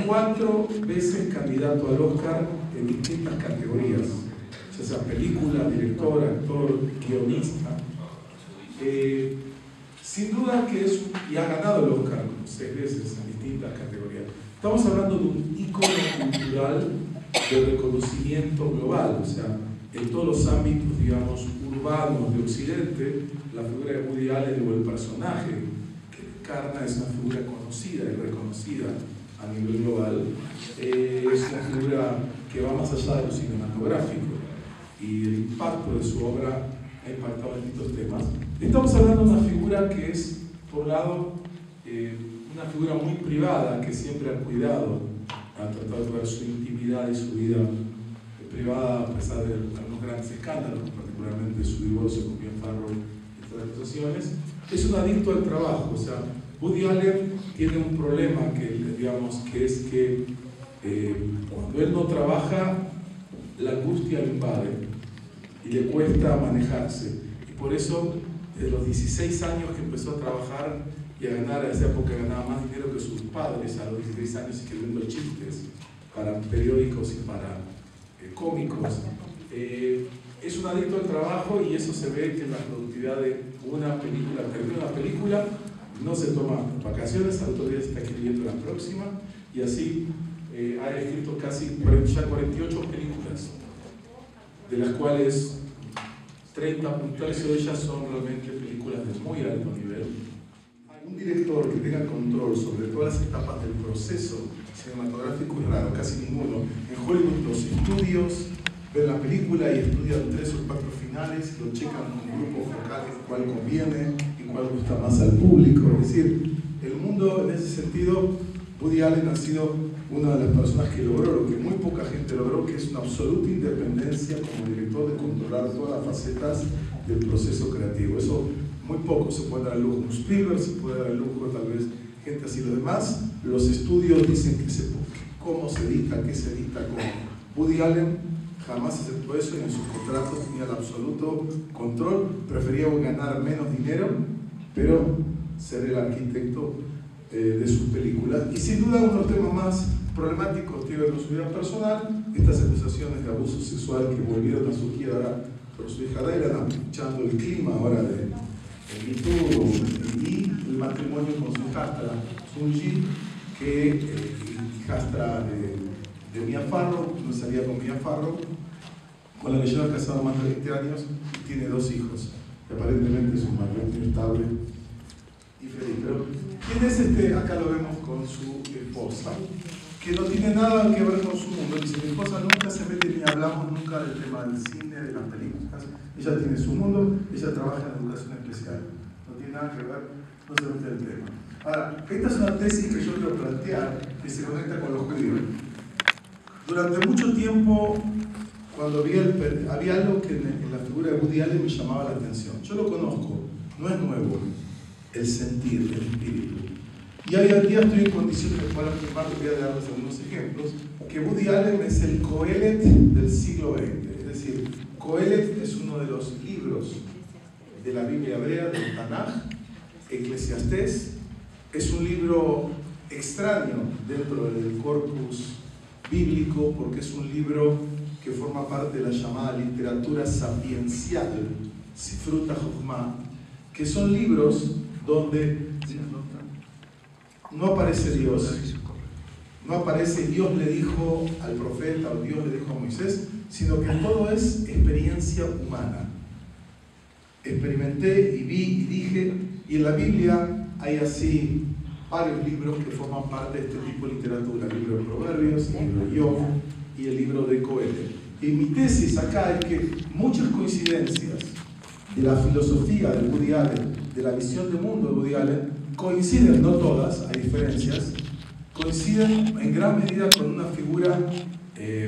4 veces candidato al Oscar en distintas categorías, ya sea película, director, actor, guionista. Sin duda que y ha ganado el Oscar 6 veces en distintas categorías. Estamos hablando de un ícono cultural de reconocimiento global, o sea, en todos los ámbitos, digamos, urbanos de Occidente, la figura de Woody Allen o el personaje que encarna es una figura conocida y reconocida a nivel global. Es una figura que va más allá de lo cinematográfico y el impacto de su obra ha impactado en distintos temas. Estamos hablando de una figura que es, por un lado, una figura muy privada que siempre ha cuidado, ha tratado de cuidar su intimidad y su vida privada a pesar de algunos grandes escándalos, particularmente su divorcio con Mia Farrow y otras acusaciones. Es un adicto al trabajo, o sea, Woody Allen tiene un problema que es que cuando él no trabaja, la angustia lo invade y le cuesta manejarse. Y por eso, desde los 16 años que empezó a trabajar y a ganar, a esa época ganaba más dinero que sus padres a los 16 años escribiendo chistes para periódicos y para cómicos. Es un adicto al trabajo y eso se ve que en la productividad de una película, termina una película, no se toma vacaciones, al otro día se está escribiendo la próxima y así ha escrito casi ya 48 películas, de las cuales 30, un tercio de ellas son realmente películas de muy alto nivel. Un director que tenga control sobre todas las etapas del proceso cinematográfico es raro, casi ninguno. En Hollywood los estudios ven la película y estudian 3 o 4 finales, lo checan con grupos focales cuál conviene y cuál gusta más al público. Es decir, el mundo en ese sentido, Woody Allen ha sido una de las personas que logró lo que muy poca gente logró, que es una absoluta independencia como director de controlar todas las facetas del proceso creativo. Eso muy poco se puede dar el lujo. Spielberg se puede dar el lujo, tal vez gente así. Lo demás, los estudios dicen cómo se edita, qué se edita, cómo. Woody Allen jamás aceptó eso y en sus contratos tenía el absoluto control. Prefería ganar menos dinero, pero ser el arquitecto de sus películas. Y sin duda uno de los temas más problemáticos tiene con su vida personal, estas acusaciones de abuso sexual que volvieron a surgir ahora por su hija Dylan, escuchando el clima ahora de Me Too y el matrimonio con su hijastra Sunji, que hijastra de Mia Farrow, no salía con Mia Farrow, con la que lleva casado más de 20 años y tiene 2 hijos, que aparentemente es un matrimonio estable y feliz. Pero ¿quién es este? Acá lo vemos con su esposa, que no tiene nada que ver con su mundo. Dice, mi esposa nunca se mete ni hablamos nunca del tema del cine, de las películas. Ella tiene su mundo, ella trabaja en educación especial. No tiene nada que ver, no se mete el tema. Ahora, esta es una tesis que yo quiero plantear, que se conecta con los judíos. Durante mucho tiempo, cuando había algo que en la figura de Woody Allen me llamaba la atención. Yo lo conozco, no es nuevo, el sentir, el espíritu. Y hoy en día estoy en condiciones de poder afirmar, voy a darles algunos ejemplos, que Woody Allen es el Coelet del siglo XX. Es decir, Coelet es uno de los libros de la Biblia hebrea, del Tanaj. Eclesiastés es un libro extraño dentro del corpus bíblico porque es un libro que forma parte de la llamada literatura sapiencial, Sifrut HaJokmah, que son libros donde no aparece Dios, no aparece Dios le dijo al profeta o Dios le dijo a Moisés, sino que todo es experiencia humana. Experimenté y vi y dije, y en la Biblia hay así varios libros que forman parte de este tipo de literatura, el libro de Proverbios, el libro de Job y el libro de Coelet. Y mi tesis acá es que muchas coincidencias de la filosofía de Woody Allen, de la visión del mundo de Woody Allen, coinciden, no todas, hay diferencias, coinciden en gran medida con una figura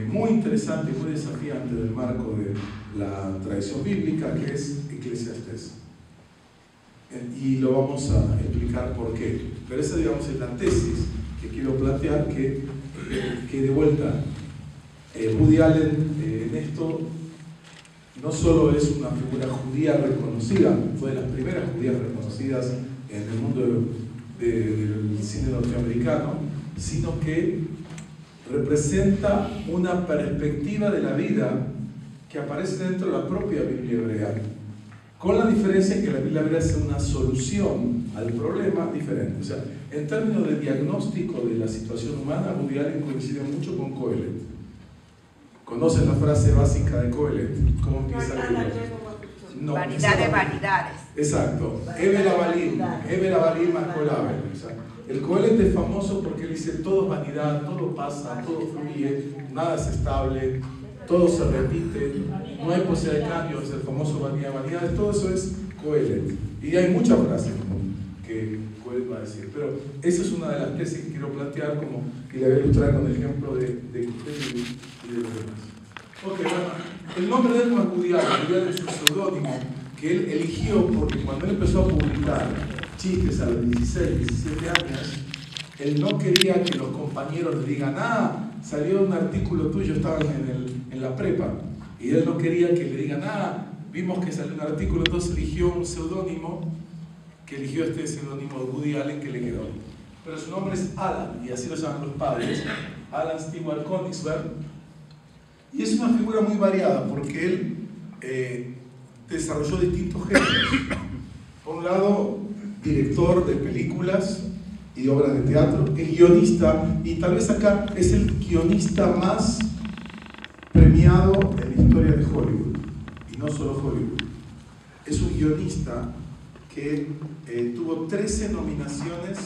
muy interesante y muy desafiante del marco de la tradición bíblica, que es Eclesiastés. Y lo vamos a explicar por qué. Pero esa, digamos, es la tesis que quiero plantear, que de vuelta, Woody Allen en esto no solo es una figura judía reconocida, fue de las primeras judías reconocidas en el mundo del cine norteamericano, sino que representa una perspectiva de la vida que aparece dentro de la propia Biblia hebrea, con la diferencia que la Biblia hebrea es una solución al problema diferente. O sea, en términos de diagnóstico de la situación humana, Woody Allen coincide mucho con Kohelet. ¿Conocen la frase básica de Kohelet? ¿Cómo empieza el libro? No, vanidad de vanidades. Exacto. Evel Avalim Akol Abel. El Kohelet es famoso porque él dice todo es vanidad, todo pasa, todo fluye, nada es estable, todo se repite, no hay posibilidad de cambio, es el famoso vanidad de vanidades, todo eso es Kohelet. Y hay muchas frases que Kohelet va a decir, pero esa es una de las tesis que quiero plantear, como que le voy a ilustrar con el ejemplo de Kohelet y de los demás. Ok, bueno, el nombre de él no es Woody Allen. Woody Allen es un seudónimo que él eligió porque cuando él empezó a publicar chistes a los 16, 17 años, él no quería que los compañeros le digan, salió un artículo tuyo, estaban en la prepa, y él no quería que le digan, vimos que salió un artículo, entonces eligió un seudónimo, que eligió este seudónimo de Woody Allen que le quedó. Pero su nombre es Alan, y así lo llaman los padres, Alan Stewart Königsberg, y es una figura muy variada porque él desarrolló distintos géneros. Por un lado, director de películas y de obras de teatro, es guionista, y tal vez acá es el guionista más premiado en la historia de Hollywood, y no solo Hollywood. Es un guionista que tuvo 13 nominaciones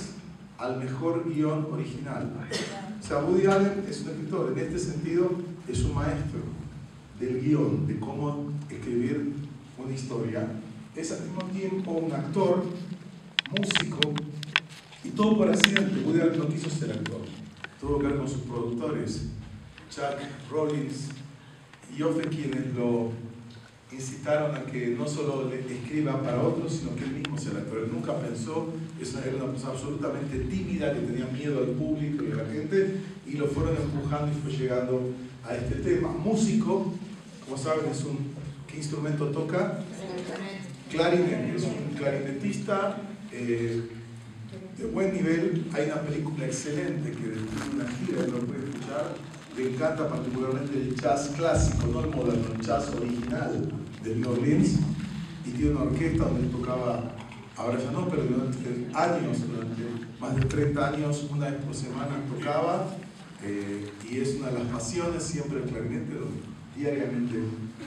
al mejor guión original. O sea, Woody Allen es un escritor, en este sentido es un maestro del guión, de cómo escribir una historia. Es al mismo tiempo un actor, músico, y todo por accidente. Woody Allen no quiso ser actor, tuvo que ver con sus productores, Chuck Rollins y Joffe, quienes lo incitaron a que no solo le escriba para otros, sino que él mismo sea el actor. Él nunca pensó, era una persona absolutamente tímida, que tenía miedo al público y a la gente, y lo fueron empujando y fue llegando a este tema. Músico, como saben, ¿qué instrumento toca? Clarinete, es un clarinetista de buen nivel. Hay una película excelente que describe una gira, lo pueden escuchar. Le encanta particularmente el jazz clásico, no el moderno, el jazz original de New Orleans, y tiene una orquesta donde él tocaba, ahora ya no, pero durante años, durante más de 30 años, una vez por semana tocaba, y es una de las pasiones, siempre el clarinete, donde diariamente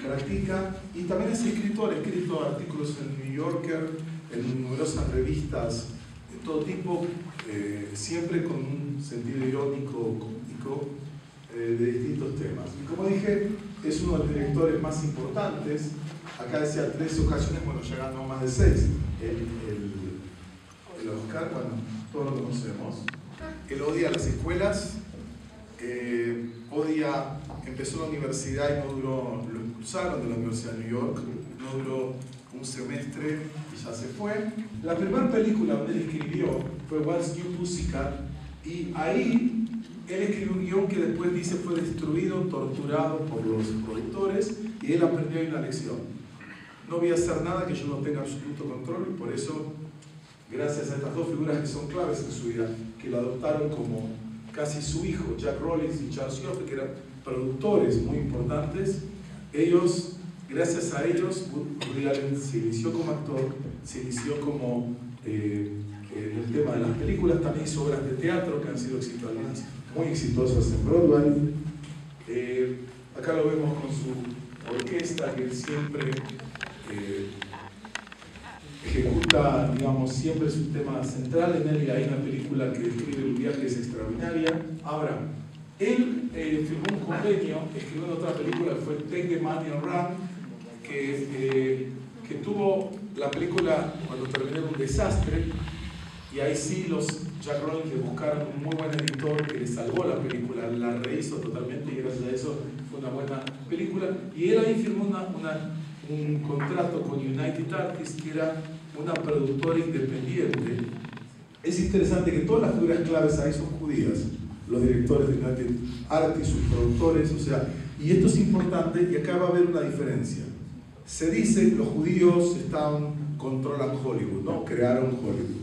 practica. Y también es escritor, ha escrito artículos en el New Yorker, en numerosas revistas de todo tipo, siempre con un sentido irónico, cómico, de distintos temas. Y como dije, es uno de los directores más importantes. Acá decía 3 ocasiones, bueno, ya ganó más de 6. El Oscar, bueno, todos lo conocemos. Él odia las escuelas, empezó la universidad y no duró, lo expulsaron de la Universidad de New York, no duró un semestre y ya se fue. La primera película donde él escribió fue What's New Pussycat, y ahí él escribió un guión que después dice fue destruido, torturado por los productores, y él aprendió ahí una lección. No voy a hacer nada que yo no tenga absoluto control, y por eso, gracias a estas dos figuras que son claves en su vida, que lo adoptaron como casi su hijo, Jack Rollins y Charles Joffe, que eran productores muy importantes, ellos, gracias a ellos, Woody Allen se inició como actor, se inició como en el tema de las películas, también hizo obras de teatro que han sido muy exitosas en Broadway. Acá lo vemos con su orquesta, que él siempre ejecuta, digamos, siempre es un tema central en él, y hay una película que describe el viaje, es extraordinaria. Ahora, él firmó un convenio, escribió otra película que fue Take the Money and Run, que tuvo la película, cuando terminó, un desastre, y ahí sí los Jack Rollins le buscaron un muy buen editor que le salvó la película, la rehizo totalmente, y gracias a eso fue una buena película. Y él ahí firmó un contrato con United Artists, que era una productora independiente. Es interesante que todas las figuras claves ahí son judías, los directores de United Artists, sus productores, o sea, y esto es importante, y acá va a haber una diferencia. Se dice que los judíos controlan Hollywood, ¿no? Crearon Hollywood.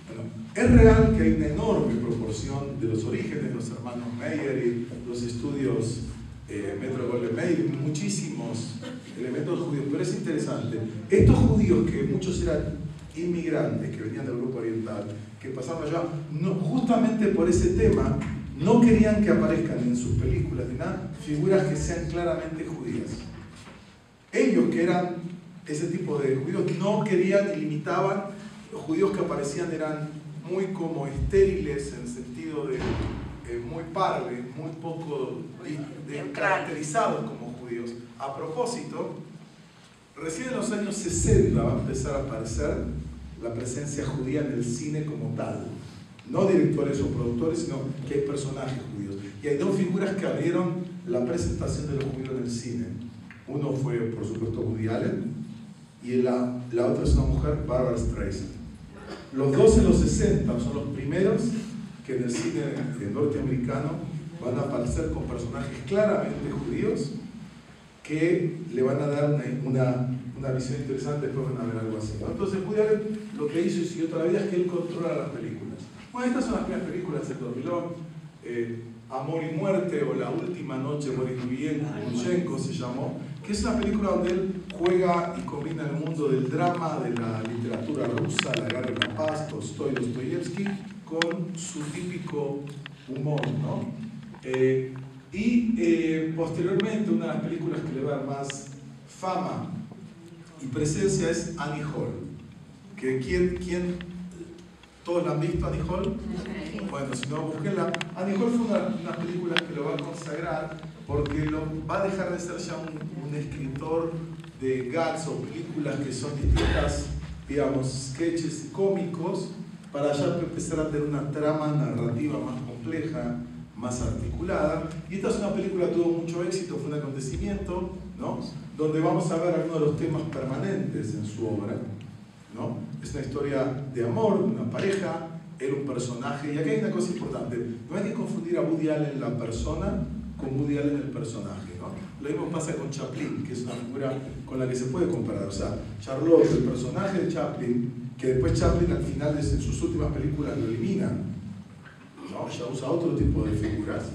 Bueno, Es real que hay una enorme proporción de los orígenes de los hermanos Meyer y los estudios Metro-Goldwyn-Mayer, muchísimos elementos judíos, pero es interesante. Estos judíos, que muchos eran inmigrantes, que venían del grupo oriental, que pasaban allá, justamente por ese tema, no querían que aparezcan en sus películas ni nada figuras que sean claramente judías. Ellos, que eran ese tipo de judíos, no querían y limitaban. Los judíos que aparecían eran muy como estériles, en el sentido de muy parves, muy poco caracterizados como judíos. A propósito, recién en los años 60 va a empezar a aparecer la presencia judía en el cine como tal. No directores o productores, sino que hay personajes judíos. Y hay dos figuras que abrieron la presentación de los judíos en el cine. Uno fue, por supuesto, Woody Allen, y la otra es una mujer, Barbra Streisand. Los dos en los 60 son los primeros que en el cine norteamericano van a aparecer con personajes claramente judíos que le van a dar una visión interesante. Después van a ver algo así, ¿no? Entonces Woody Allen lo que hizo y siguió toda la vida es que él controla las películas. Bueno, estas son las primeras películas de Dormilón, Amor y Muerte, o La Última Noche Morishenko se llamó, que es una película donde él juega y combina el mundo del drama, de la literatura rusa, la guerra y la paz, Tolstoy, Dostoyevsky, con su típico humor, ¿no? Posteriormente, una de las películas que le va a dar más fama y presencia es Annie Hall. ¿Quién? ¿Todos la han visto, Annie Hall? Bueno, si no, búsquenla. Annie Hall fue una de las películas que lo va a consagrar, porque va a dejar de ser ya un escritor de gags o películas que son distintas, digamos, sketches cómicos, para ya empezar a tener una trama narrativa más compleja, más articulada. Y esta es una película que tuvo mucho éxito, fue un acontecimiento, ¿no? Donde vamos a ver algunos de los temas permanentes en su obra, ¿no? Es una historia de amor, de una pareja, era un personaje, y aquí hay una cosa importante: no hay que confundir a Woody Allen la persona con Woody Allen el personaje, ¿no? Lo mismo pasa con Chaplin, que es una figura con la que se puede comparar. O sea, Charlotte, el personaje de Chaplin, que después Chaplin al final en sus últimas películas lo elimina, ¿no? Ya usa otro tipo de figuras.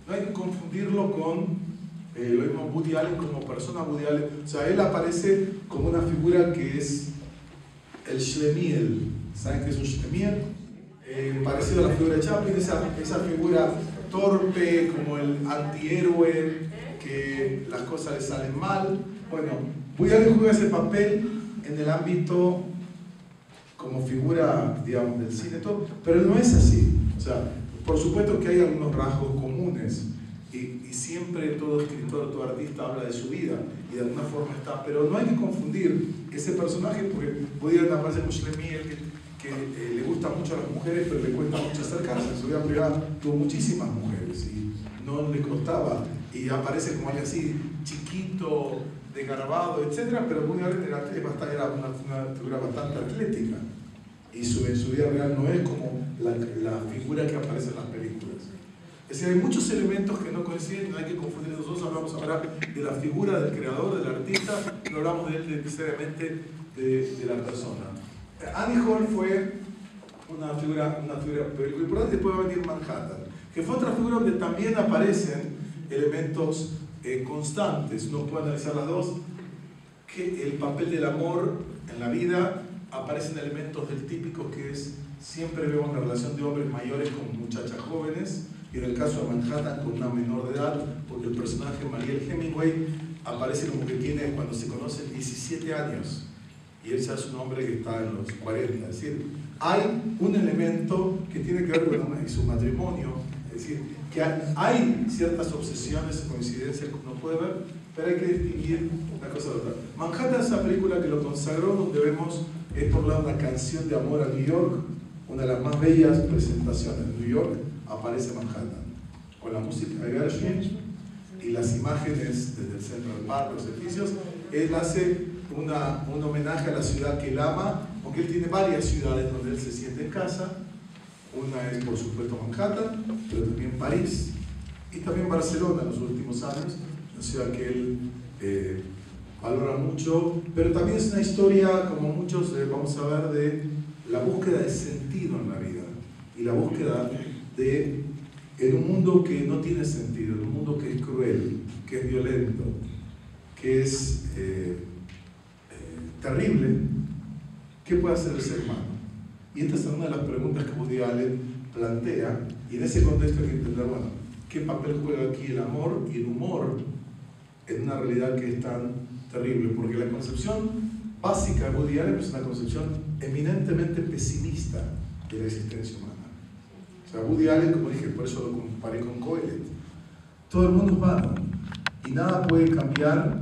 No hay que confundirlo con lo mismo Woody Allen como persona Woody Allen. O sea, él aparece como una figura que es el Schlemiel. ¿Saben qué es un Schlemiel? Parecido a la figura de Chaplin, esa figura torpe, como el antihéroe, que las cosas le salen mal. Bueno, Woody Allen juega ese papel en el ámbito como figura, digamos, del cine, todo, pero no es así. O sea, por supuesto que hay algunos rasgos comunes, y siempre todo escritor, todo artista habla de su vida, y de alguna forma está, pero no hay que confundir ese personaje, porque Woody Allen aparece con Schlemiel, que le gusta mucho a las mujeres, pero le cuesta mucho acercarse. En su vida privada tuvo muchísimas mujeres y no le costaba, y aparece como alguien así, chiquito, desgarbado, etc. Pero Woody Allen era una figura bastante atlética, y en su vida real no es como la figura que aparece en las películas. Es decir, hay muchos elementos que no coinciden, no hay que confundir. Nosotros hablamos ahora de la figura del creador, del artista, no hablamos de él necesariamente de la persona. Annie Hall fue una figura importante. Después va a venir Manhattan, que fue otra figura donde también aparecen elementos constantes. Uno puede analizar las dos, que el papel del amor en la vida, aparecen elementos del típico que es, siempre vemos la relación de hombres mayores con muchachas jóvenes, y en el caso de Manhattan con una menor de edad, porque el personaje Mariel Hemingway aparece como que tiene, cuando se conocen, 17 años. Y él ya es un hombre que está en los 40, es decir, hay un elemento que tiene que ver con su matrimonio, es decir, que hay ciertas obsesiones, coincidencias que uno puede ver, pero hay que distinguir una cosa de otra. Manhattan es una película que lo consagró, donde vemos, es por un lado una canción de amor a New York, una de las más bellas presentaciones de New York, aparece Manhattan, con la música de Gershwin y las imágenes desde el Central Park, los edificios. Él hace un homenaje a la ciudad que él ama, porque él tiene varias ciudades donde él se siente en casa. Una es, por supuesto, Manhattan, pero también París y también Barcelona en los últimos años, una ciudad que él valora mucho, pero también es una historia, como muchos vamos a ver, de la búsqueda de sentido en la vida. y la búsqueda de, en un mundo que no tiene sentido, en un mundo que es cruel, que es violento, que es terrible, ¿qué puede hacer el ser humano? Y esta es una de las preguntas que Woody Allen plantea, y en ese contexto hay que entender, bueno, ¿qué papel juega aquí el amor y el humor en una realidad que es tan terrible? Porque la concepción básica de Woody Allen es una concepción eminentemente pesimista de la existencia humana. O sea, Woody Allen, como dije, por eso lo comparé con Coelho, todo el mundo es vano y nada puede cambiar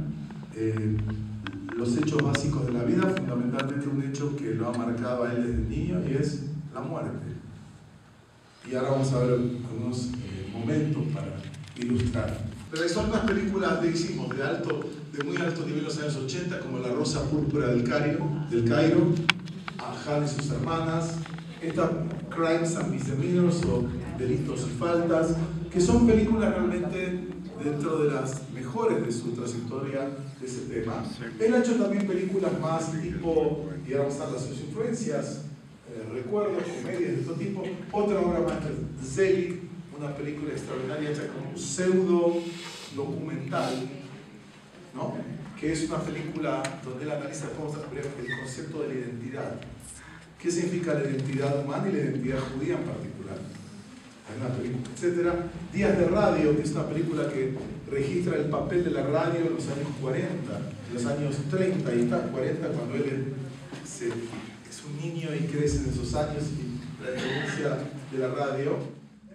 los hechos básicos de la vida, fundamentalmente un hecho que lo ha marcado a él desde niño, y es la muerte. Y ahora vamos a ver algunos momentos para ilustrar. Pero son unas películas de muy alto nivel en los años 80, como La Rosa Púrpura del Cairo, Han y sus hermanas, esta Crimes and Misdemeanors o Delitos y Faltas, que son películas realmente dentro de las mejores de su trayectoria de ese tema. Él ha hecho también películas más tipo, y ahora vamos a ver sus influencias, recuerdos, comedias de todo tipo. Otra obra maestra, Zelig, una película extraordinaria hecha como un pseudo documental, ¿no? Que es una película donde él analiza el concepto de la identidad. ¿Qué significa la identidad humana y la identidad judía en particular? Hay una película, etc. Días de Radio, que es una película que registra el papel de la radio en los años 40, en los años 30 y 40, cuando él es un niño y crece en esos años, y la experiencia de la radio.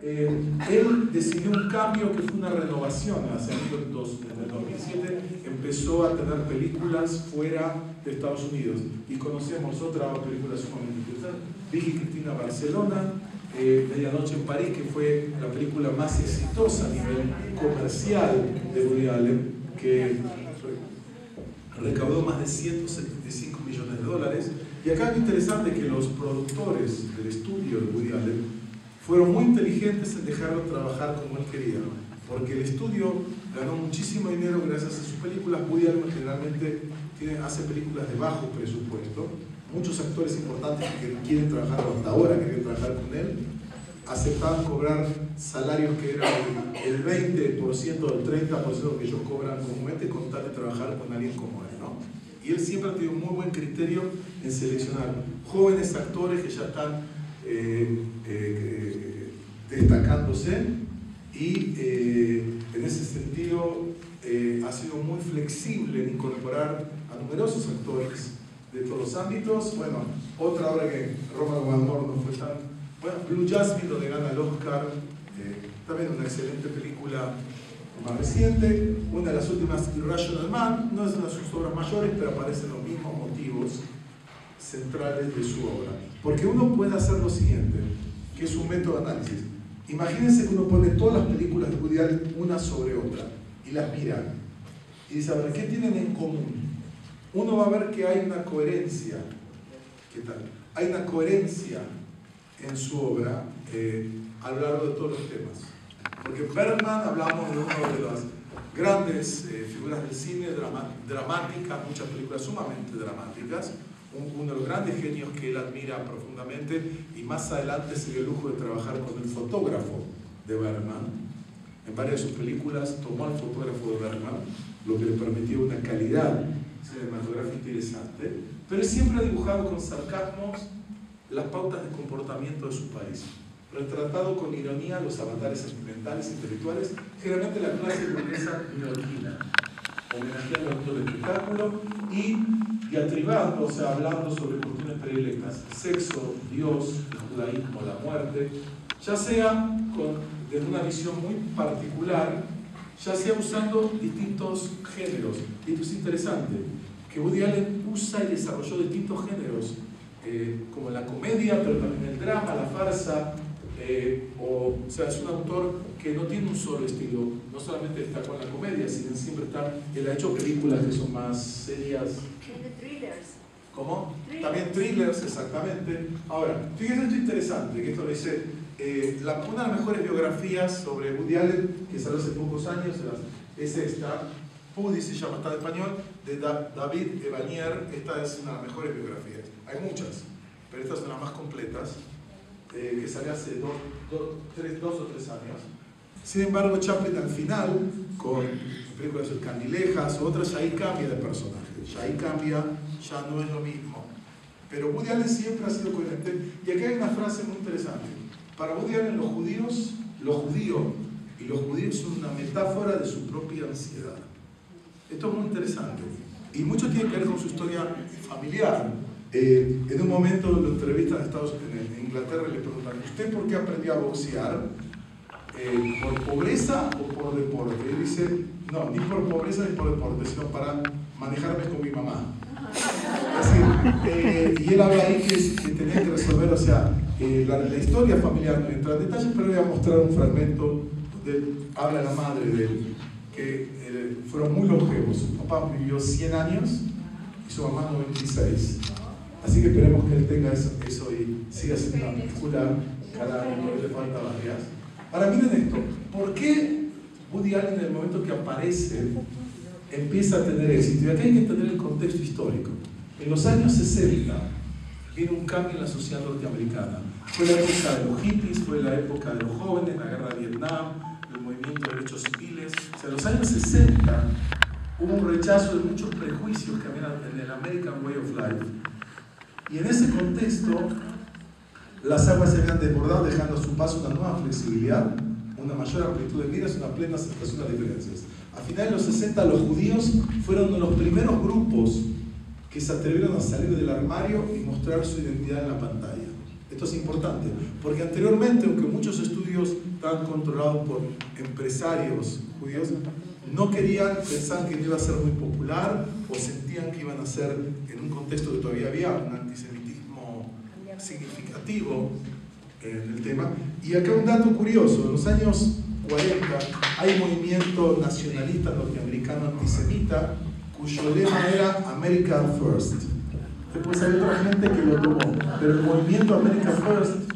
Él decidió un cambio que fue una renovación. Hacia el 2007 empezó a tener películas fuera de Estados Unidos, y conocemos otra película sumamente interesante, Vicky Cristina Barcelona, Medianoche en París, que fue la película más exitosa a nivel comercial de Woody Allen, que recaudó más de 175 millones de dólares. Y acá es interesante que los productores del estudio de Woody Allen fueron muy inteligentes en dejarlo trabajar como él quería, porque el estudio ganó muchísimo dinero gracias a sus películas. Woody Allen generalmente hace películas de bajo presupuesto. Muchos actores importantes que quieren trabajar, o hasta ahora que quieren trabajar con él, aceptaban cobrar salarios que eran el 20% o el 30% de lo que ellos cobran comúnmente, con tal de trabajar con alguien como él, ¿no? Y él siempre ha tenido un muy buen criterio en seleccionar jóvenes actores que ya están destacándose, y en ese sentido ha sido muy flexible en incorporar a numerosos actores de todos los ámbitos. Bueno, otra obra que Roman Guadmore no fue tan... Bueno, Blue Jasmine, donde gana el Oscar, también una excelente película más reciente. Una de las últimas, Irrational Man, no es una de sus obras mayores, pero aparecen los mismos motivos centrales de su obra. Porque uno puede hacer lo siguiente, que es un método de análisis. Imagínense que uno pone todas las películas de Woody Allen una sobre otra y las mira y dice, a ver, ¿qué tienen en común? Uno va a ver que hay una coherencia. ¿Qué tal? Hay una coherencia en su obra a lo largo de todos los temas. Porque Bergman, hablamos de una de las grandes figuras del cine, dramática, muchas películas sumamente dramáticas, uno de los grandes genios que él admira profundamente, y más adelante se dio el lujo de trabajar con el fotógrafo de Bergman. En varias de sus películas tomó al fotógrafo de Bergman, lo que le permitió una calidad cinematográfica interesante, pero él siempre ha dibujado con sarcasmos las pautas de comportamiento de su país, retratado con ironía los avatares sentimentales e intelectuales, generalmente la clase burguesa neoyorquina, homenajeando al autor del espectáculo y diatribando, o sea, hablando sobre cuestiones predilectas: sexo, Dios, el judaísmo, la muerte, ya sea desde una visión muy particular, ya sea usando distintos géneros. Y esto es interesante, que Woody Allen usa y desarrolló distintos géneros, como la comedia, pero también el drama, la farsa, o sea, es un autor que no tiene un solo estilo, no solamente destacó en la comedia, sino siempre él ha hecho películas que son más serias. Thrillers. ¿Cómo? También thrillers, exactamente. Ahora, fíjense esto interesante, que esto lo dice, una de las mejores biografías sobre Woody Allen, que salió hace pocos años, es esta, Woody se llama, está en español, de David Evanier. Esta es una de las mejores biografías. Hay muchas, pero esta es una de las más completas. que salió hace 2 o 3 años. Sin embargo, Chaplin al final, con películas de Candilejas u otras, ahí cambia de personaje, ahí cambia, ya no es lo mismo. Pero Woody Allen siempre ha sido coherente. Y aquí hay una frase muy interesante. Para Woody Allen, lo judío y los judíos son una metáfora de su propia ansiedad. Esto es muy interesante. Y mucho tiene que ver con su historia familiar. En un momento lo entrevistan en Inglaterra y le preguntan: ¿usted por qué aprendió a boxear? ¿Por pobreza o por deporte? Y él dice: no, ni por pobreza ni por deporte, sino para manejarme con mi mamá. Y él habla ahí que tenía que resolver, o sea, la historia familiar no entra en detalles, pero voy a mostrar un fragmento donde habla la madre de él, que fueron muy longevos. Su papá vivió 100 años y su mamá 96. Así que esperemos que él tenga eso y siga siendo una película cada año, porque le falta varias. Ahora miren esto, ¿por qué Woody Allen en el momento que aparece empieza a tener éxito? Y acá hay que entender el contexto histórico. En los años 60 viene un cambio en la sociedad norteamericana. Fue la época de los hippies, fue la época de los jóvenes, la guerra de Vietnam, el movimiento de derechos civiles. O sea, en los años 60 hubo un rechazo de muchos prejuicios que había en el American Way of Life. Y en ese contexto, las aguas se habían desbordado, dejando a su paso una nueva flexibilidad, una mayor amplitud de miras, una plena aceptación de las diferencias. A finales de los 60, los judíos fueron uno de los primeros grupos que se atrevieron a salir del armario y mostrar su identidad en la pantalla. Esto es importante, porque anteriormente, aunque muchos estudios estaban controlados por empresarios judíos, no querían, pensaban que no iba a ser muy popular o sentían que iban a ser, en un contexto que todavía había un antisemitismo significativo en el tema. Y acá un dato curioso: en los años 40 hay un movimiento nacionalista norteamericano antisemita cuyo lema era America First. Después hay otra gente que lo tomó, pero el movimiento America First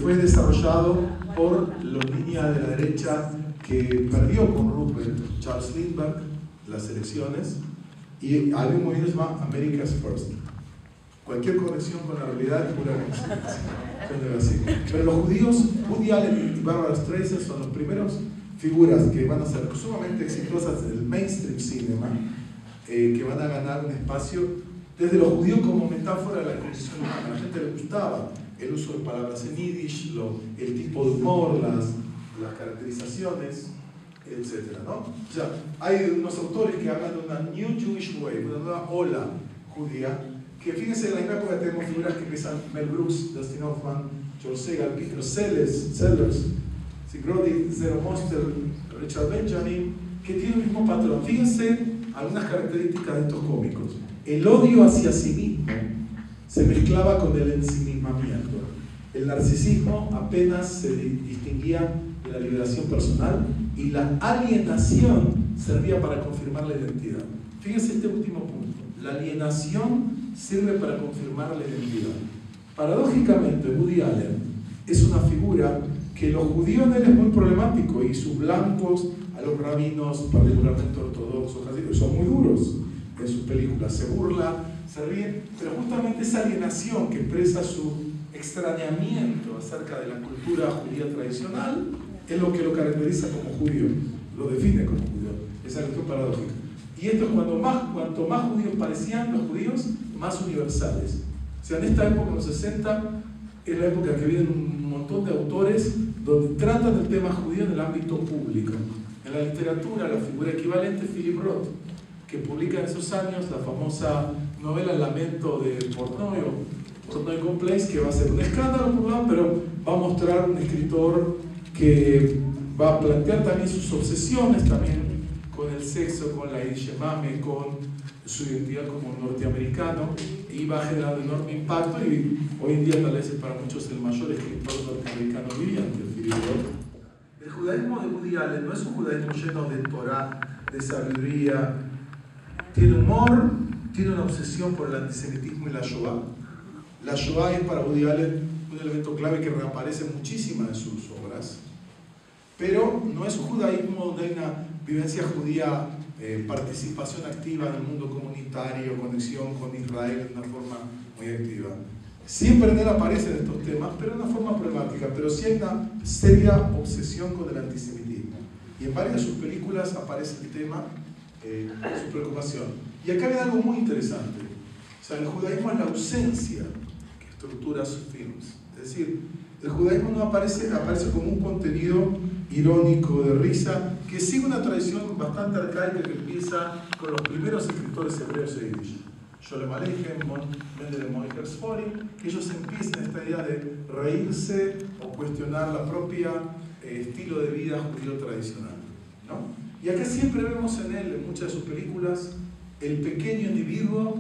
fue desarrollado por los líneas de la derecha que perdió con Roosevelt, Charles Lindbergh, las elecciones, y había un movimiento que se llama America's First. Cualquier conexión con la realidad es pura coincidencia. Pero los judíos, Woody Allen y Barbra Streisand son las primeras figuras que van a ser sumamente exitosas en el mainstream cinema, que van a ganar un espacio desde los judíos como metáfora de la condición humana. A la gente le gustaba el uso de palabras en yiddish, el tipo de humor, las caracterizaciones, etc., ¿no? O sea, hay unos autores que hablan de una New Jewish Wave, una nueva ola judía, que fíjense, en la misma época tenemos figuras que empiezan: Mel Brooks, Dustin Hoffman, George Segal, Peter Sellers, Brody, Zero Monster, Richard Benjamin, que tienen el mismo patrón. Fíjense algunas características de estos cómicos. El odio hacia sí mismo se mezclaba con el ensimismamiento. El narcisismo apenas se distinguía de la liberación personal, y la alienación servía para confirmar la identidad. Fíjense este último punto. La alienación sirve para confirmar la identidad. Paradójicamente, Woody Allen es una figura que los judíos en él es muy problemático, y sus blancos, a los rabinos, particularmente ortodoxos, son muy duros en sus películas. Se burla, se ríe, pero justamente esa alienación que expresa su extrañamiento acerca de la cultura judía tradicional es lo que lo caracteriza como judío, lo define como judío. Esa es la cuestión paradójica. Y esto es cuanto más judíos parecían los judíos, más universales. O sea, en esta época, en los 60, es la época que vienen un montón de autores donde tratan el tema judío en el ámbito público. En la literatura, la figura equivalente es Philip Roth, que publica en esos años la famosa novela El lamento de Portnoy, o Portnoy Complex, que va a ser un escándalo por un lado, pero va a mostrar un escritor que va a plantear también sus obsesiones también con el sexo, con la Yemame, con su identidad como norteamericano, y va a generar un enorme impacto, y hoy en día tal vez es para muchos el mayor escritor norteamericano viviente, Philip Roth. El judaísmo de Woody Allen no es un judaísmo lleno de Torah, de sabiduría. Tiene humor, tiene una obsesión por el antisemitismo y la Shoah. La Shoah es para Woody Allen un elemento clave que reaparece en muchísimas de sus obras, pero no es un judaísmo donde hay una vivencia judía, participación activa en el mundo comunitario, conexión con Israel de una forma muy activa. Siempre en él aparecen estos temas, pero de una forma problemática. problemática, pero sí hay una seria obsesión con el antisemitismo. Y en varias de sus películas aparece el tema, su preocupación. Y acá hay algo muy interesante. O sea, el judaísmo es la ausencia que estructura sus films. Es decir, el judaísmo no aparece como un contenido irónico, de risa, que sigue una tradición bastante arcaica que empieza con los primeros escritores hebreos e yiddish. Sholem Aleichem, Mendel Moicher Sforim, que ellos empiezan esta idea de reírse o cuestionar la propia estilo de vida judío tradicional, ¿no? Y acá siempre vemos en él, en muchas de sus películas, el pequeño individuo.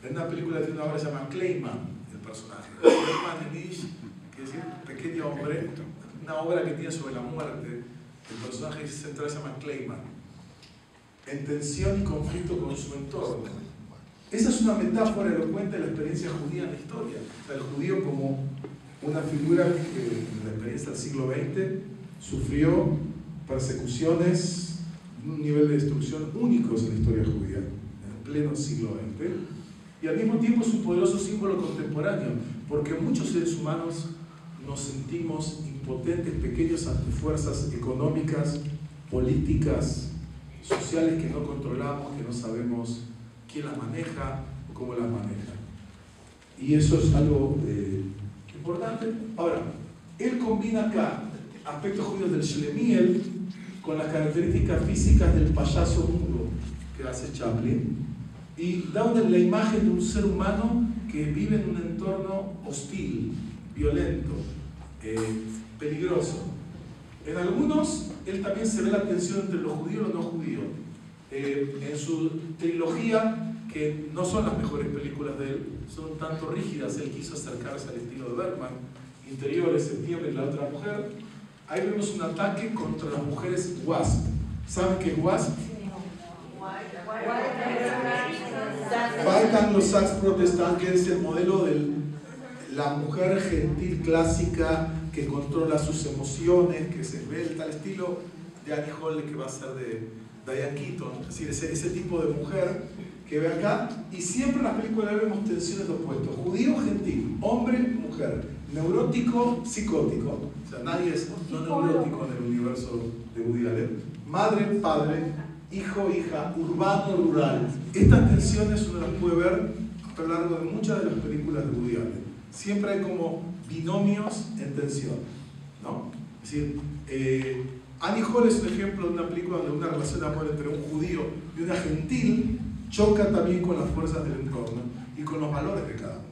En una película que tiene una obra que se llama Kleiman, el personaje. Kleiman en yiddish quiere decir pequeño hombre, una obra que tiene sobre la muerte. El personaje central se llama Kleiman, en tensión y conflicto con su entorno. Esa es una metáfora elocuente de la experiencia judía en la historia. O sea, el judío como una figura que en la experiencia del siglo XX sufrió persecuciones, un nivel de destrucción únicos en la historia judía, en pleno siglo XX, y al mismo tiempo es un poderoso símbolo contemporáneo, porque muchos seres humanos nos sentimos impotentes, pequeños ante fuerzas económicas, políticas, sociales que no controlamos, que no sabemos quién las maneja o cómo las maneja. Y eso es algo importante. Ahora, él combina acá aspectos judíos del Shlemiel con las características físicas del payaso mudo que hace Chaplin y da la imagen de un ser humano que vive en un entorno hostil, violento, peligroso. En algunos, él también se ve la tensión entre lo judío y lo no judío. En su trilogía, que no son las mejores películas de él, son tanto rígidas, él quiso acercarse al estilo de Bergman, Interiores, Septiembre y La otra mujer. Ahí vemos un ataque contra las mujeres WASP. ¿Saben qué es WASP? White Anglo-Saxon Protestant, que es el modelo de la mujer gentil clásica que controla sus emociones, que se ve el tal estilo de Annie Hall, que va a ser de Diane Keaton, es decir, ese tipo de mujer que ve acá, y siempre en las películas vemos tensiones de opuestos: judío, gentil, hombre, mujer, neurótico, psicótico. O sea, nadie es no neurótico en el universo de Woody Allen. Madre, padre, hijo, hija, urbano, rural. Estas tensiones uno las puede ver a lo largo de muchas de las películas de Woody Allen. Siempre hay como binomios en tensión, ¿no? Es decir, Annie Hall es un ejemplo de una película donde una relación de amor entre un judío y una gentil choca también con las fuerzas del entorno y con los valores de cada uno.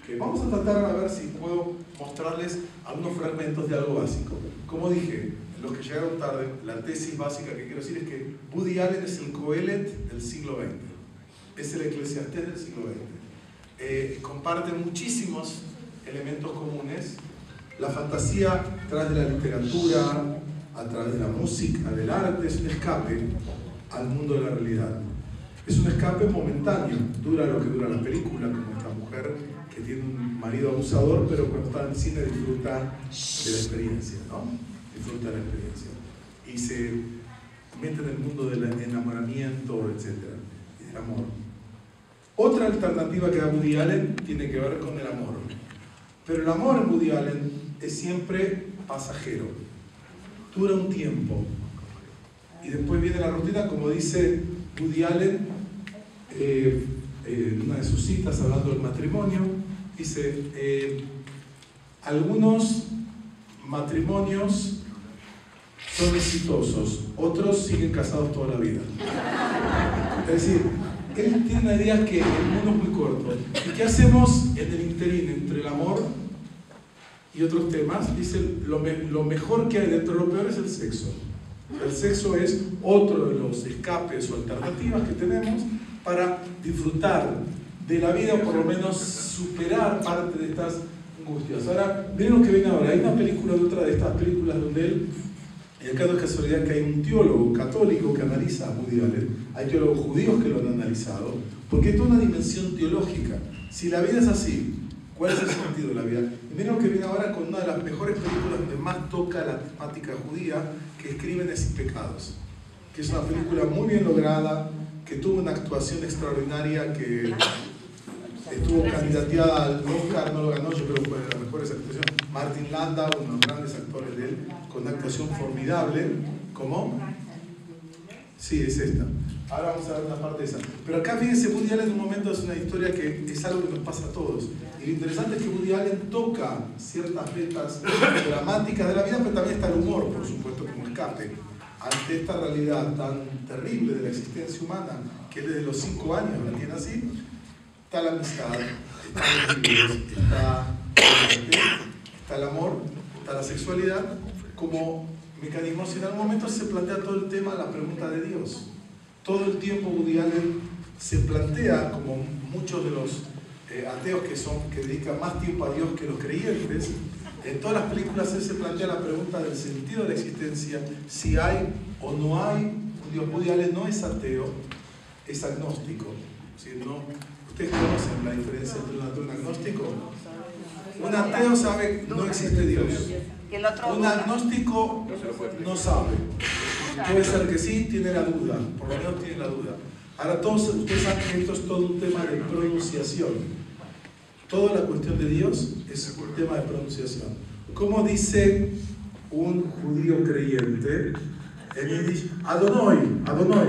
Okay, vamos a tratar a ver si puedo mostrarles algunos fragmentos de algo básico. Como dije, los que llegaron tarde, la tesis básica que quiero decir es que Woody Allen es el Coelet del siglo XX, es el Eclesiastés del siglo XX. Comparte muchísimos elementos comunes. La fantasía a través de la literatura, a través de la música, del arte, es un escape al mundo de la realidad. Es un escape momentáneo, dura lo que dura la película, como esta mujer que tiene un marido abusador, pero cuando está en el cine disfruta de la experiencia, ¿no? Disfruta de la experiencia. Y se mete en el mundo del enamoramiento, etc. Y del amor. Otra alternativa que da Woody Allen tiene que ver con el amor. Pero el amor en Woody Allen es siempre pasajero. Dura un tiempo. Y después viene la rutina, como dice Woody Allen en una de sus citas hablando del matrimonio. Dice, algunos matrimonios son exitosos, otros siguen casados toda la vida. Es decir, él tiene una idea que el mundo es muy corto. ¿Y qué hacemos en el interín entre el amor y otros temas? Dice, lo mejor que hay dentro de lo peor es el sexo. El sexo es otro de los escapes o alternativas que tenemos para disfrutar de la vida o por lo menos superar parte de estas angustias. Ahora, miren lo que viene ahora. Hay una película de otra de estas películas donde él, y acá no es casualidad que hay un teólogo católico que analiza a Woody Allen, hay teólogos judíos que lo han analizado, porque hay toda una dimensión teológica. Si la vida es así, ¿cuál es el sentido de la vida? Y miren lo que viene ahora con una de las mejores películas donde más toca la temática judía, que es Crímenes y Pecados, que es una película muy bien lograda, que tuvo una actuación extraordinaria, que estuvo candidateada al Oscar, no lo ganó, yo creo que fue de la mejor mejores actuaciones. Martin Landau, uno de los grandes actores de él, con una actuación formidable. ¿Cómo? Sí, es esta. Ahora vamos a ver una parte de esa. Pero acá fíjense, Woody Allen en un momento es una historia que es algo que nos pasa a todos. Y lo interesante es que Woody Allen toca ciertas vetas dramáticas de la vida, pero también está el humor, por supuesto, como escape ante esta realidad tan terrible de la existencia humana, que desde los 5 años la tiene así. Está la amistad, está los libros, está el amor, está la sexualidad como mecanismos. Y en algún momento se plantea todo el tema, la pregunta de Dios. Todo el tiempo Woody Allen se plantea, como muchos de los ateos que dedican más tiempo a Dios que los creyentes, en todas las películas él se plantea la pregunta del sentido de la existencia, si hay o no hay un Dios. Woody Allen no es ateo, es agnóstico. ¿Sí? ¿No? ¿Ustedes conocen la diferencia entre un ateo y un agnóstico? Un ateo sabe que no existe Dios. Un agnóstico no sabe. Puede ser que sí, tiene la duda, por lo menos tiene la duda. Ahora todos ustedes saben que esto es todo un tema de pronunciación. Toda la cuestión de Dios es un tema de pronunciación. ¿Cómo dice un judío creyente? Él dice Adonai, hablando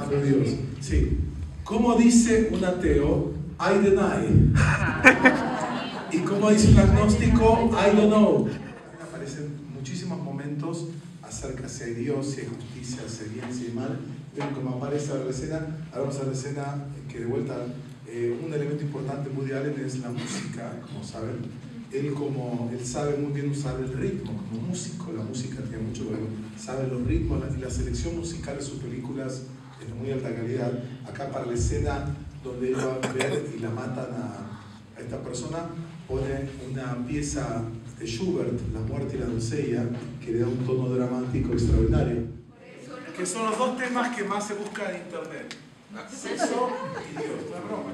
de Dios. Sí. ¿Cómo dice un ateo? I deny. ¿Y cómo dice un agnóstico? I don't know. Aparecen muchísimos momentos acerca si hay Dios, si hay justicia, si hay bien, si hay mal. Ven cómo aparece ahora la escena. Ahora vamos a la escena que de vuelta un elemento importante en Woody Allen es la música, como saben. Él sabe muy bien usar el ritmo como músico. La música tiene mucho valor. Sabe los ritmos y la selección musical de sus películas es de muy alta calidad. Acá para la escena donde él va a ver y la matan a esta persona, pone una pieza de Schubert, La muerte y la doncella, que le da un tono dramático extraordinario. Que son los dos temas que más se buscan en internet. Sexo y Dios. No es broma,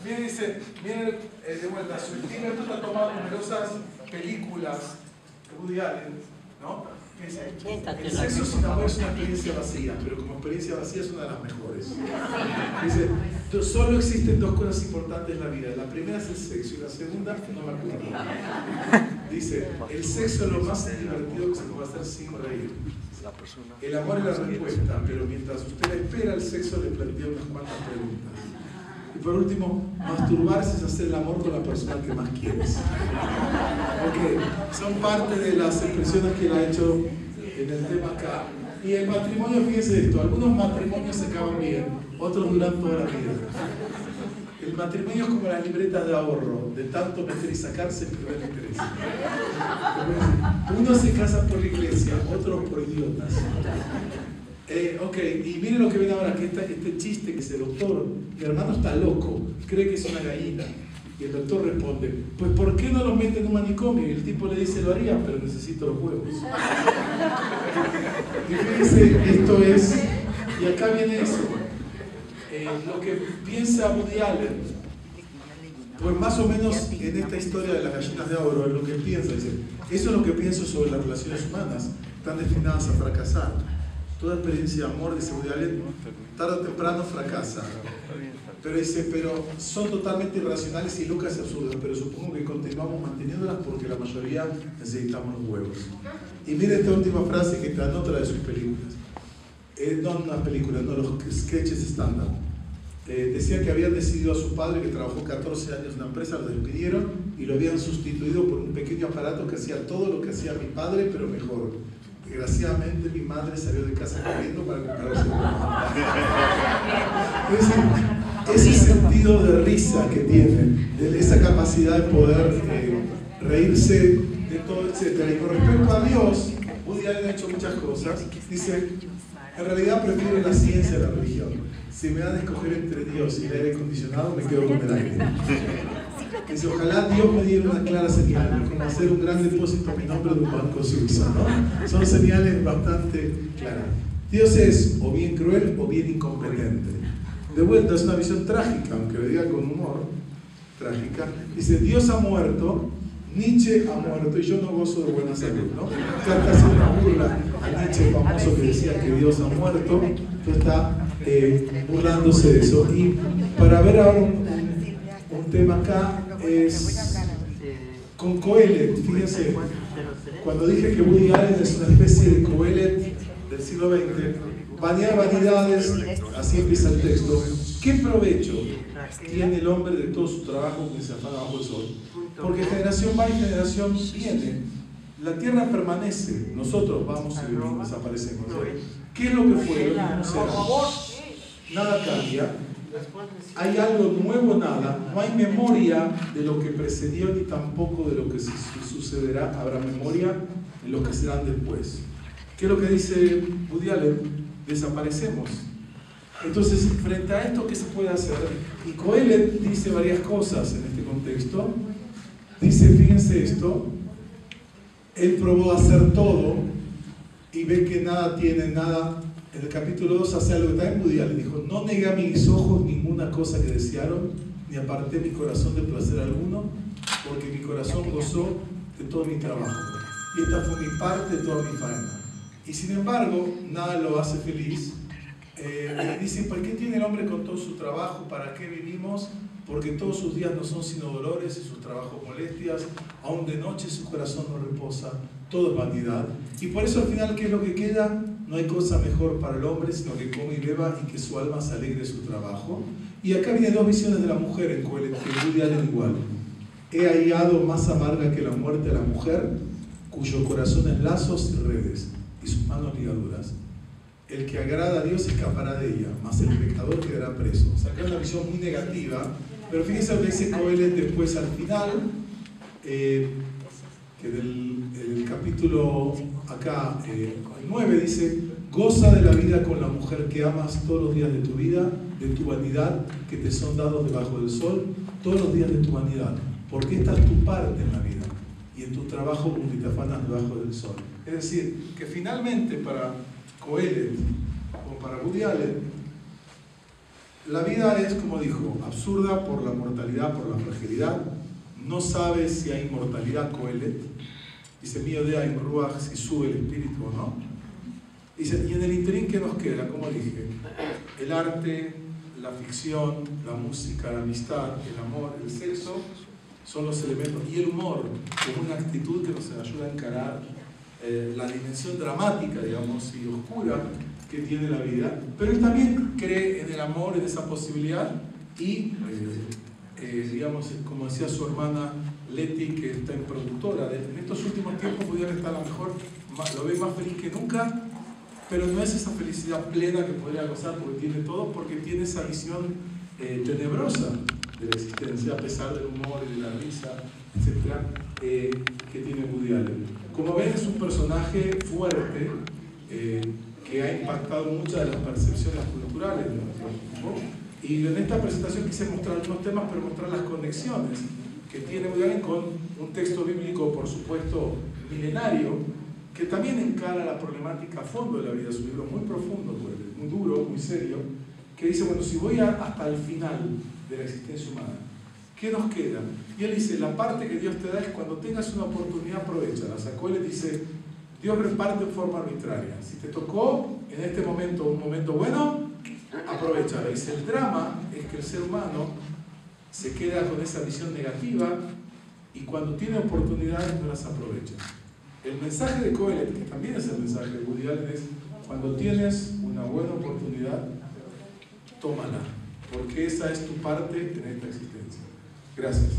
fíjense, miren de vuelta, Spielberg está tomando numerosas películas de Woody Allen, ¿no? El sexo sin amor es una experiencia vacía, pero como experiencia vacía es una de las mejores. Dice, solo existen dos cosas importantes en la vida. La primera es el sexo y la segunda no me acuerdo. Dice, el sexo es lo más divertido que se puede hacer sin reír. El amor es la respuesta, pero mientras usted la espera, el sexo le plantea unas cuantas preguntas. Y por último, masturbarse es hacer el amor con la persona que más quieres. Porque son parte de las expresiones que él ha hecho en el tema acá. Y el matrimonio, fíjense esto, algunos matrimonios se acaban bien, otros duran toda la vida. El matrimonio es como las libretas de ahorro, de tanto meter y sacar se pierde el interés. Unos se casan por la iglesia, otros por idiotas. Ok, y miren lo que viene ahora, que este chiste que dice, doctor, mi hermano está loco, cree que es una gallina. Y el doctor responde, pues ¿por qué no lo mete en un manicomio? Y el tipo le dice, lo haría, pero necesito los huevos. Y fíjense, esto es, y acá viene eso. Lo que piensa Woody Allen, pues más o menos en esta historia de las gallinas de oro, es lo que piensa, dice, eso es lo que pienso sobre las relaciones humanas, están destinadas a fracasar. Toda experiencia de amor, dice Woody Allen, tarde o temprano fracasa. Pero dice, pero son totalmente irracionales y locas y absurdas, pero supongo que continuamos manteniéndolas porque la mayoría necesitamos los huevos. Y mire esta última frase que está en otra de sus películas. No en una película, no, los sketches estándar. Decía que habían decidido a su padre, que trabajó 14 años en una empresa, lo despidieron y lo habían sustituido por un pequeño aparato que hacía todo lo que hacía mi padre, pero mejor. Desgraciadamente mi madre salió de casa corriendo para comprarse un ese sentido de risa que tiene, de esa capacidad de poder reírse de todo, etc. Y con respecto a Dios, Woody Allen ha hecho muchas cosas. Dice, en realidad prefiero la ciencia a la religión. Si me dan a escoger entre Dios y el aire acondicionado, me quedo con el aire. Dice, ojalá Dios me diera una clara señal, como hacer un gran depósito a mi nombre de un banco suizo, ¿no? Son señales bastante claras. Dios es o bien cruel o bien incompetente. De vuelta, es una visión trágica, aunque lo diga con humor, trágica. Dice, Dios ha muerto, Nietzsche ha muerto y yo no gozo de buena salud, ¿no? Está haciendo una burla a Nietzsche famoso que decía que Dios ha muerto, entonces está burlándose de eso. Y para ver ahora un tema acá, es con Coelet. Fíjense, cuando dije que Woody Allen es una especie de Coelet del siglo XX, vanidad de vanidades, así empieza el texto. ¿Qué provecho tiene el hombre de todo su trabajo que se afana bajo el sol? Porque generación va y generación viene. La tierra permanece, nosotros vamos y venimos, desaparecemos. ¿Qué es lo que fue? Lo mismo será. Nada cambia. ¿Hay algo nuevo? Nada. No hay memoria de lo que precedió ni tampoco de lo que sucederá. Habrá memoria en los que serán después. ¿Qué es lo que dice Woody Allen? Desaparecemos. Entonces, frente a esto, ¿qué se puede hacer? Y Coelet dice varias cosas en este contexto. Dice, fíjense esto, él probó hacer todo y ve que nada tiene nada. En el capítulo 2 hace algo que también Woody Allen dijo: no negué a mis ojos ninguna cosa que desearon, ni aparté mi corazón de placer alguno, porque mi corazón gozó de todo mi trabajo. Y esta fue mi parte de toda mi faena. Y sin embargo, nada lo hace feliz. Dice, ¿por qué tiene el hombre con todo su trabajo? ¿Para qué vivimos? Porque todos sus días no son sino dolores y sus trabajos molestias, aún de noche su corazón no reposa, todo es vanidad. Y por eso al final, ¿qué es lo que queda? No hay cosa mejor para el hombre sino que come y beba y que su alma se alegre de su trabajo. Y acá vienen dos visiones de la mujer en Coelet, que Woody Allen igual. He hallado más amarga que la muerte a la mujer, cuyo corazón es lazos y redes, y sus manos ligaduras. El que agrada a Dios escapará de ella, mas el pecador quedará preso. O sea, acá es una visión muy negativa, pero fíjense lo que dice Coelet después al final, que del capítulo acá 9 dice: goza de la vida con la mujer que amas todos los días de tu vida, de tu vanidad, que te son dados debajo del sol, todos los días de tu vanidad, porque esta es tu parte en la vida, y en tu trabajo con que te afanas debajo del sol. Es decir, que finalmente para Coelet o para Woody Allen, la vida es, como dijo, absurda por la mortalidad, por la fragilidad. No sabe si hay inmortalidad. Coelet dice: mío de hay ruach, si sube el espíritu o no. Dice, y en el interín, ¿qué nos queda? Como dije, el arte, la ficción, la música, la amistad, el amor, el sexo son los elementos, y el humor como una actitud que nos ayuda a encarar la dimensión dramática, digamos, y oscura que tiene la vida. Pero él también cree en el amor, en esa posibilidad, y digamos, como decía su hermana Leti, que está en productora, en estos últimos tiempos pudiera estar a lo mejor, lo ve más feliz que nunca, pero no es esa felicidad plena que podría gozar porque tiene todo, porque tiene esa visión tenebrosa de la existencia, a pesar del humor y de la risa, etcétera, que tiene Woody Allen. Como ven, es un personaje fuerte que ha impactado muchas de las percepciones culturales de nuestro tiempo. Y en esta presentación quise mostrar algunos temas, pero mostrar las conexiones que tiene Woody Allen con un texto bíblico, por supuesto, milenario, que también encara la problemática a fondo de la vida. Es un libro muy profundo, muy duro, muy serio, que dice, bueno, si voy hasta el final de la existencia humana, ¿qué nos queda? Y él dice, la parte que Dios te da es cuando tengas una oportunidad, aprovechala. Sacó él y dice, Dios reparte en forma arbitraria. Si te tocó en este momento un momento bueno, aprovechala. Dice, el drama es que el ser humano se queda con esa visión negativa y cuando tiene oportunidades no las aprovecha. El mensaje de Coelet, que también es el mensaje de Woody Allen, es cuando tienes una buena oportunidad, tómala, porque esa es tu parte en esta existencia. Gracias.